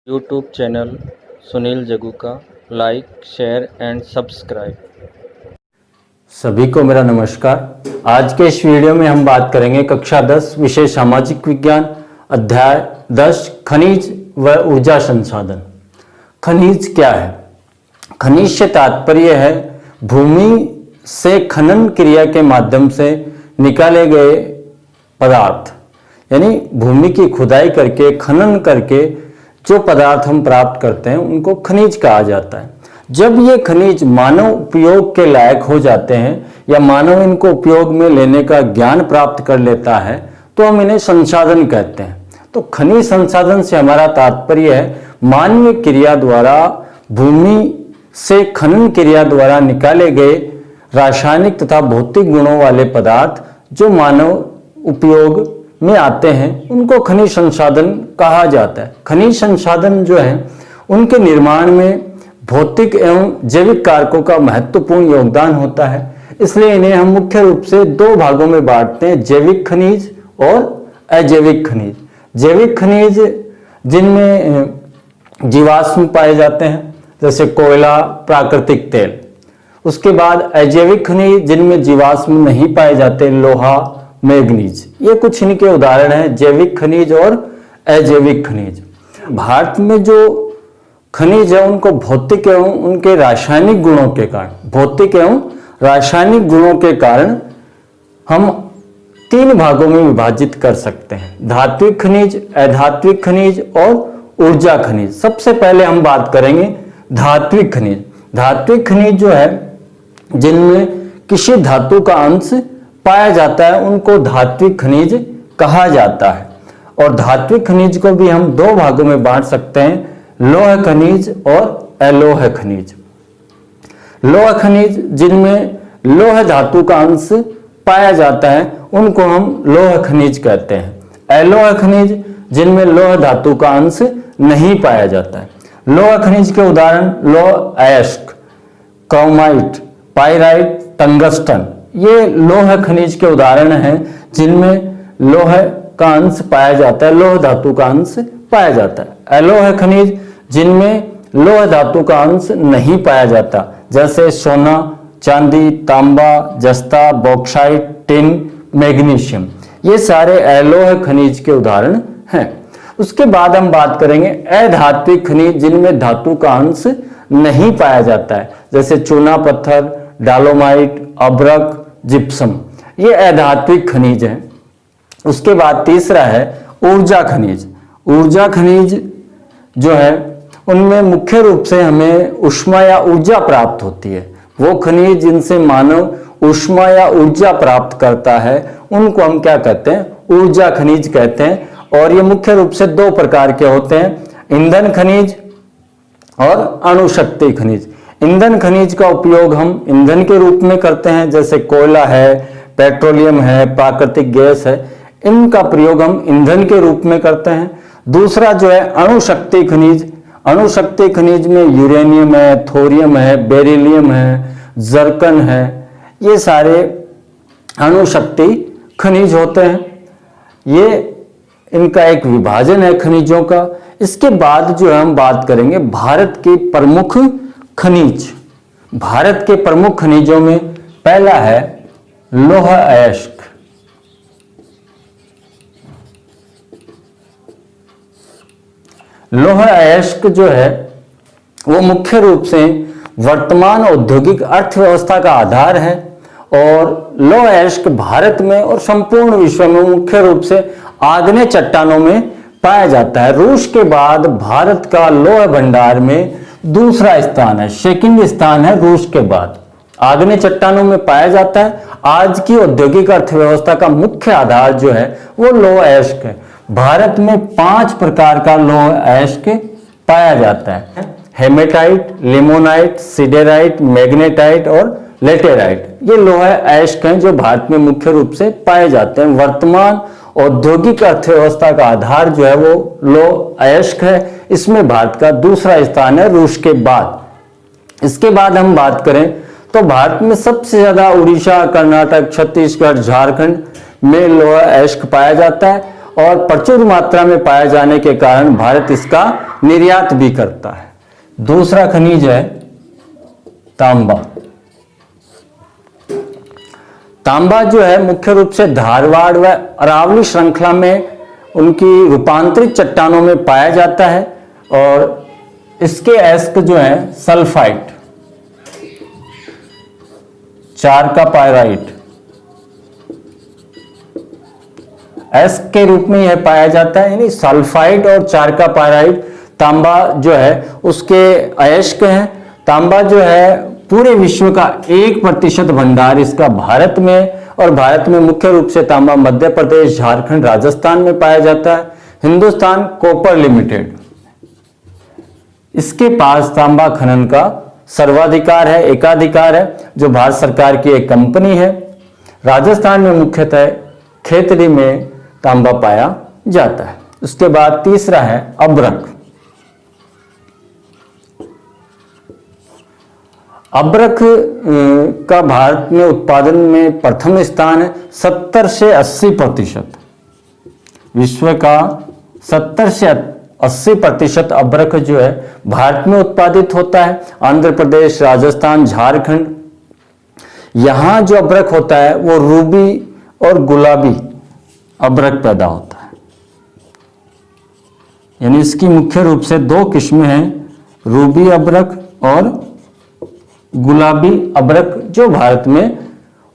YouTube channel Sunil जगू का like share and subscribe. सभी को मेरा नमस्कार। आज के इस वीडियो में हम बात करेंगे कक्षा 10 विषय सामाजिक विज्ञान अध्याय 10 खनिज व ऊर्जा संसाधन। खनिज क्या है? खनिज से तात्पर्य है भूमि से खनन क्रिया के माध्यम से निकाले गए पदार्थ, यानी भूमि की खुदाई करके खनन करके जो पदार्थ हम प्राप्त करते हैं उनको खनिज कहा जाता है। जब ये खनिज मानव उपयोग के लायक हो जाते हैं या मानव इनको उपयोग में लेने का ज्ञान प्राप्त कर लेता है तो हम इन्हें संसाधन कहते हैं। तो खनिज संसाधन से हमारा तात्पर्य है मानवीय क्रिया द्वारा भूमि से खनन क्रिया द्वारा निकाले गए रासायनिक तथा भौतिक गुणों वाले पदार्थ जो मानव उपयोग में आते हैं उनको खनिज संसाधन कहा जाता है। खनिज संसाधन जो है उनके निर्माण में भौतिक एवं जैविक कारकों का महत्वपूर्ण योगदान होता है, इसलिए इन्हें हम मुख्य रूप से दो भागों में बांटते हैं, जैविक खनिज और अजैविक खनिज। जैविक खनिज जिनमें जीवाश्म पाए जाते हैं जैसे कोयला, प्राकृतिक तेल। उसके बाद अजैविक खनिज जिनमें जीवाश्म नहीं पाए जाते, लोहा, मैग्नीज। ये कुछ इनके उदाहरण हैं, जैविक खनिज और अजैविक खनिज। भारत में जो खनिज है उनको भौतिक एवं उनके रासायनिक गुणों के कारण, भौतिक एवं रासायनिक गुणों के कारण हम तीन भागों में विभाजित कर सकते हैं, धात्विक खनिज, अधात्विक खनिज और ऊर्जा खनिज। सबसे पहले हम बात करेंगे धात्विक खनिज। धात्विक खनिज जो है जिनमें किसी धातु का अंश पाया जाता है उनको धात्विक खनिज कहा जाता है। और धात्विक खनिज को भी हम दो भागों में बांट सकते हैं, लौह खनिज और अलोह खनिज। लौह खनिज जिनमें लौह धातु का अंश पाया जाता है उनको हम लौह खनिज कहते हैं। अलोह खनिज जिनमें लौह धातु का अंश नहीं पाया जाता है। लौह खनिज के उदाहरण लौह अयस्क, क्रोमाइट, पाइराइट, टंगस्टन, ये लौह खनिज के उदाहरण हैं जिनमें लौह का अंश पाया जाता है, लौह धातु का अंश पाया जाता है। अलोह खनिज जिनमें लौह धातु का अंश नहीं पाया जाता जैसे सोना, चांदी, तांबा, जस्ता, बॉक्साइट, टिन, मैग्नीशियम, ये सारे अलोह खनिज के उदाहरण हैं। उसके बाद हम बात करेंगे अधात्विक खनिज जिनमें धातु का अंश नहीं पाया जाता है जैसे चूना पत्थर, डालोमाइट, अब्रक, जिप्सम, ये अधात्विक खनिज हैं। उसके बाद तीसरा है ऊर्जा खनिज। ऊर्जा खनिज जो है उनमें मुख्य रूप से हमें ऊष्मा या ऊर्जा प्राप्त होती है। वो खनिज जिनसे मानव ऊष्मा या ऊर्जा प्राप्त करता है उनको हम क्या कहते हैं? ऊर्जा खनिज कहते हैं। और ये मुख्य रूप से दो प्रकार के होते हैं, ईंधन खनिज और अणुशक्ति खनिज। ईंधन खनिज का उपयोग हम ईंधन के रूप में करते हैं जैसे कोयला है, पेट्रोलियम है, प्राकृतिक गैस है, इनका प्रयोग हम ईंधन के रूप में करते हैं। दूसरा जो है अणुशक्ति खनिज। अणुशक्ति खनिज में यूरेनियम है, थोरियम है, बेरिलियम है, जर्कन है, ये सारे अणुशक्ति खनिज होते हैं। ये इनका एक विभाजन है खनिजों का। इसके बाद जो हम बात करेंगे भारत के प्रमुख खनिज। भारत के प्रमुख खनिजों में पहला है लौह अयस्क। लौह अयस्क जो है वो मुख्य रूप से वर्तमान औद्योगिक अर्थव्यवस्था का आधार है। और लौह अयस्क भारत में और संपूर्ण विश्व में मुख्य रूप से आग्नेय चट्टानों में पाया जाता है। रूस के बाद भारत का लौह भंडार में दूसरा स्थान है, सेकंड स्थान है रूस के बाद। आग्नेय चट्टानों में पाया जाता है। आज की औद्योगिक अर्थव्यवस्था का मुख्य आधार जो है वो लौह अयस्क है। भारत में 5 प्रकार का लौह अयस्क पाया जाता है, हेमेटाइट, लिमोनाइट, सिडेराइट, मैग्नेटाइट और लेटेराइट। ये लौह अयस्क हैं जो भारत में मुख्य रूप से पाए जाते हैं। वर्तमान औद्योगिक अर्थव्यवस्था का आधार जो है वो लौह अयस्क है। इसमें भारत का दूसरा स्थान है रूस के बाद। इसके बाद हम बात करें तो भारत में सबसे ज्यादा उड़ीसा, कर्नाटक, छत्तीसगढ़, झारखंड में लौह अयस्क पाया जाता है। और प्रचुर मात्रा में पाए जाने के कारण भारत इसका निर्यात भी करता है। दूसरा खनिज है तांबा। तांबा जो है मुख्य रूप से धारवाड़ व अरावली श्रृंखला में उनकी रूपांतरित चट्टानों में पाया जाता है और इसके अयस्क जो है सल्फाइड, चार का पायराइट अयस्क के रूप में यह पाया जाता है, यानी सल्फाइड और चार का पायराइट तांबा जो है उसके अयस्क हैं। तांबा जो है पूरे विश्व का 1% भंडार इसका भारत में, और भारत में मुख्य रूप से तांबा मध्य प्रदेश, झारखंड, राजस्थान में पाया जाता है। हिंदुस्तान कॉपर लिमिटेड, इसके पास तांबा खनन का सर्वाधिकार है, एकाधिकार है, जो भारत सरकार की एक कंपनी है। राजस्थान में मुख्यतः खेतड़ी में तांबा पाया जाता है। उसके बाद तीसरा है अब्रक। अब्रक का भारत में उत्पादन में प्रथम स्थान है। 70 से 80%, विश्व का 70 से 80% अब्रक जो है भारत में उत्पादित होता है। आंध्र प्रदेश, राजस्थान, झारखंड, यहां जो अब्रक होता है वो रूबी और गुलाबी अब्रक पैदा होता है। यानी इसकी मुख्य रूप से दो किस्में हैं, रूबी अब्रक और गुलाबी अब्रक, जो भारत में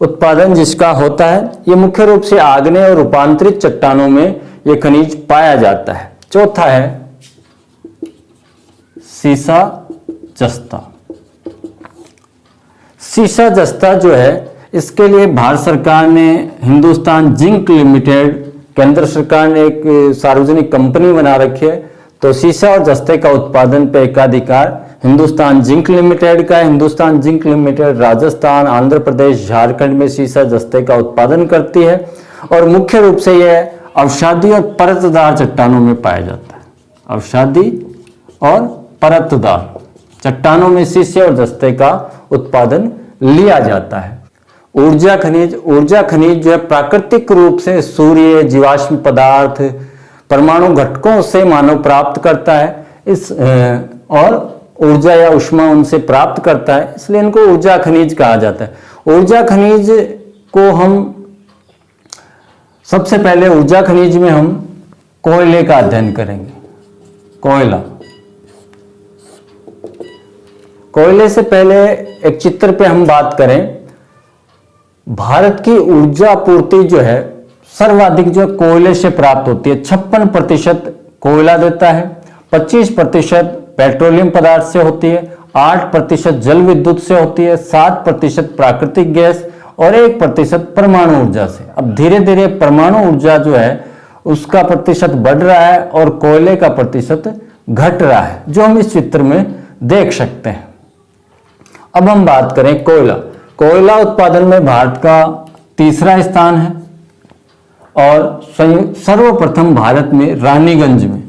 उत्पादन जिसका होता है। ये मुख्य रूप से आग्नेय और रूपांतरित चट्टानों में ये खनिज पाया जाता है। चौथा है सीसा जस्ता। सीसा जस्ता जो है इसके लिए भारत सरकार ने हिंदुस्तान जिंक लिमिटेड, केंद्र सरकार ने एक सार्वजनिक कंपनी बना रखी है। तो सीसा और जस्ते का उत्पादन पे एकाधिकार हिंदुस्तान जिंक लिमिटेड का है। हिंदुस्तान जिंक लिमिटेड राजस्थान, आंध्र प्रदेश, झारखंड में सीसा जस्ते का उत्पादन करती है और मुख्य रूप से यह अवसादी और परतदार चट्टानों में पाया जाता है। अवसादी और परतदार चट्टानों में सीसे और जस्ते का उत्पादन लिया जाता है। ऊर्जा खनिज। ऊर्जा खनिज जो है प्राकृतिक रूप से सूर्य, जीवाश्म पदार्थ, परमाणु घटकों से मानव प्राप्त करता है इस और ऊर्जा या ऊष्मा उनसे प्राप्त करता है, इसलिए इनको ऊर्जा खनिज कहा जाता है। ऊर्जा खनिज को हम सबसे पहले ऊर्जा खनिज में हम कोयले का अध्ययन करेंगे। कोयला। कोयले से पहले एक चित्र पे हम बात करें, भारत की ऊर्जा आपूर्ति जो है सर्वाधिक जो कोयले से प्राप्त होती है। 56% कोयला देता है, 25% पेट्रोलियम पदार्थ से होती है, 8% जल विद्युत से होती है, 7% प्राकृतिक गैस और 1% परमाणु ऊर्जा से। अब धीरे धीरे परमाणु ऊर्जा जो है उसका प्रतिशत बढ़ रहा है और कोयले का प्रतिशत घट रहा है, जो हम इस चित्र में देख सकते हैं। अब हम बात करें कोयला। कोयला उत्पादन में भारत का तीसरा स्थान है और सर्वप्रथम भारत में रानीगंज में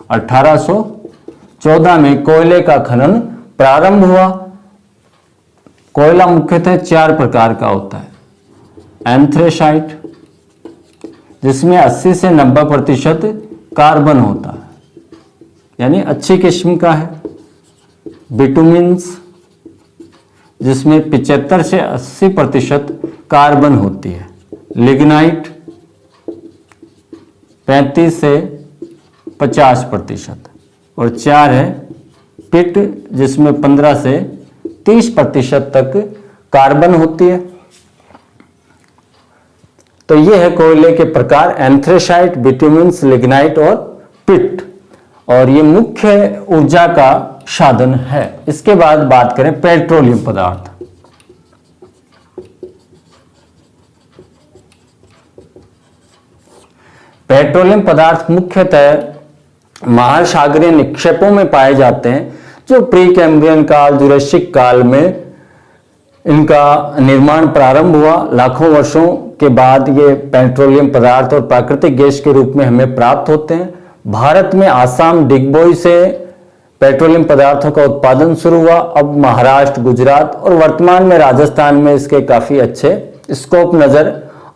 1814 में कोयले का खनन प्रारंभ हुआ। कोयला मुख्यतः 4 प्रकार का होता है। एंथ्रेसाइट, जिसमें 80 से 90% कार्बन होता है, यानी अच्छी किस्म का है। बिटुमिन्स, जिसमें 75 से 80% कार्बन होती है। लिग्नाइट 35 से 50% और 4 है पिट, जिसमें 15 से 30% तक कार्बन होती है। तो ये है कोयले के प्रकार, एंथ्रेसाइट, बिटुमिन्स, लिग्नाइट और पिट, और ये मुख्य ऊर्जा का साधन है। इसके बाद बात करें पेट्रोलियम पदार्थ। पेट्रोलियम पदार्थ मुख्यतः महासागरीय निक्षेपों में पाए जाते हैं, जो प्री कैम्ब्रियन काल, जुरासिक काल में इनका निर्माण प्रारंभ हुआ। लाखों वर्षों के बाद ये पेट्रोलियम पदार्थ और प्राकृतिक गैस के रूप में हमें प्राप्त होते हैं। भारत में आसाम, डिगबोई से पेट्रोलियम पदार्थों का उत्पादन शुरू हुआ। अब महाराष्ट्र, गुजरात और वर्तमान में राजस्थान में इसके काफी अच्छे स्कोप नजर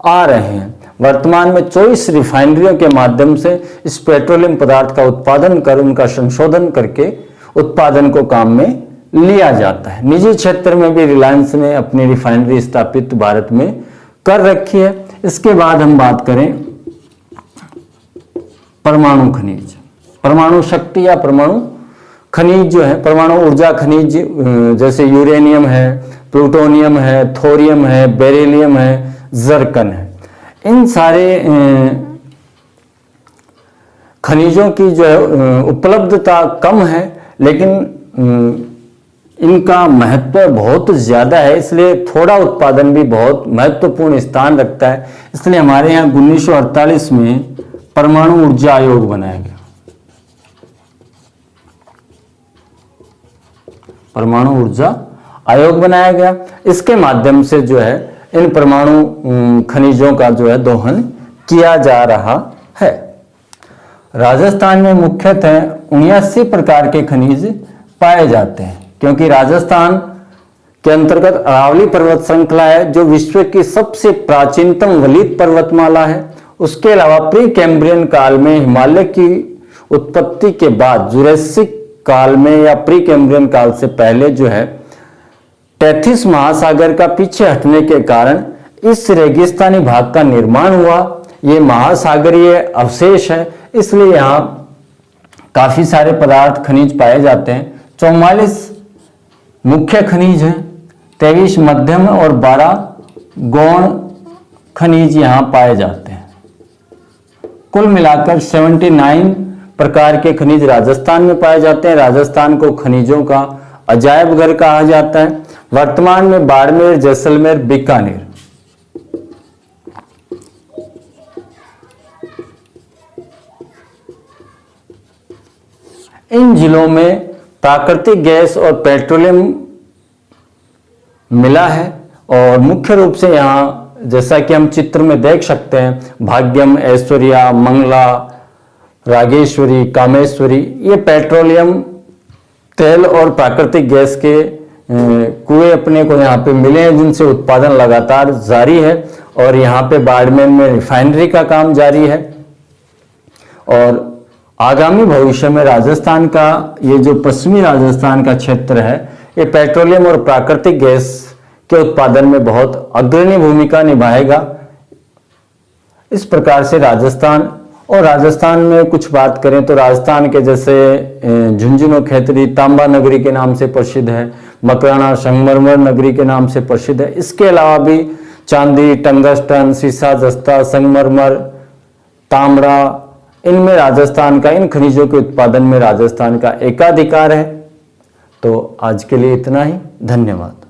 आ रहे हैं। वर्तमान में 24 रिफाइनरियों के माध्यम से इस पेट्रोलियम पदार्थ का उत्पादन कर उनका संशोधन करके उत्पादन को काम में लिया जाता है। निजी क्षेत्र में भी रिलायंस ने अपनी रिफाइनरी स्थापित भारत में कर रखी है। इसके बाद हम बात करें परमाणु खनिज, परमाणु शक्ति या परमाणु खनिज जो है, परमाणु ऊर्जा खनिज जैसे यूरेनियम है, प्लूटोनियम है, थोरियम है, बेरिलियम है, जर्कन है। इन सारे खनिजों की जो है उपलब्धता कम है, लेकिन इनका महत्व बहुत ज़्यादा है, इसलिए थोड़ा उत्पादन भी बहुत महत्वपूर्ण स्थान रखता है। इसलिए हमारे यहाँ 1948 में परमाणु ऊर्जा आयोग बनाया गया। परमाणु ऊर्जा आयोग बनाया गया। इसके माध्यम से जो है इन परमाणु खनिजों का जो है दोहन किया जा रहा है। राजस्थान में मुख्यतः 79 प्रकार के खनिज पाए जाते हैं, क्योंकि राजस्थान के अंतर्गत अरावली पर्वत श्रृंखला है जो विश्व की सबसे प्राचीनतम वलित पर्वतमाला है। उसके अलावा प्री कैम्ब्रियन काल में हिमालय की उत्पत्ति के बाद जुरासिक काल में या प्री कैम्ब्रियन काल से पहले जो है टेथिस महासागर का पीछे हटने के कारण इस रेगिस्तानी भाग का निर्माण हुआ। ये महासागरीय अवशेष है, इसलिए यहाँ काफी सारे पदार्थ खनिज पाए जाते हैं। 44 मुख्य खनिज हैं, 23 मध्यम और 12 गौण खनिज यहाँ पाए जाते हैं। कुल मिलाकर 79 प्रकार के खनिज राजस्थान में पाए जाते हैं। राजस्थान को खनिजों का अजायब घर कहा जाता है। वर्तमान में बाड़मेर, जैसलमेर, बीकानेर इन जिलों में प्राकृतिक गैस और पेट्रोलियम मिला है। और मुख्य रूप से यहाँ जैसा कि हम चित्र में देख सकते हैं, भाग्यम, ऐश्वर्या, मंगला, रागेश्वरी, कामेश्वरी, ये पेट्रोलियम तेल और प्राकृतिक गैस के कुएं अपने को यहाँ पे मिले हैं, जिनसे उत्पादन लगातार जारी है। और यहाँ पे बाड़मेर में रिफाइनरी का काम जारी है। और आगामी भविष्य में राजस्थान का ये जो पश्चिमी राजस्थान का क्षेत्र है, ये पेट्रोलियम और प्राकृतिक गैस के उत्पादन में बहुत अग्रणी भूमिका निभाएगा। इस प्रकार से राजस्थान, और राजस्थान में कुछ बात करें तो राजस्थान के जैसे झुंझुनू खेतरी तांबा नगरी के नाम से प्रसिद्ध है, मकराना संगमरमर नगरी के नाम से प्रसिद्ध है। इसके अलावा भी चांदी, टंगस्टन, सीसा, जस्ता, संगमरमर, तांबड़ा, इनमें राजस्थान का, इन खनिजों के उत्पादन में राजस्थान का एकाधिकार है। तो आज के लिए इतना ही, धन्यवाद।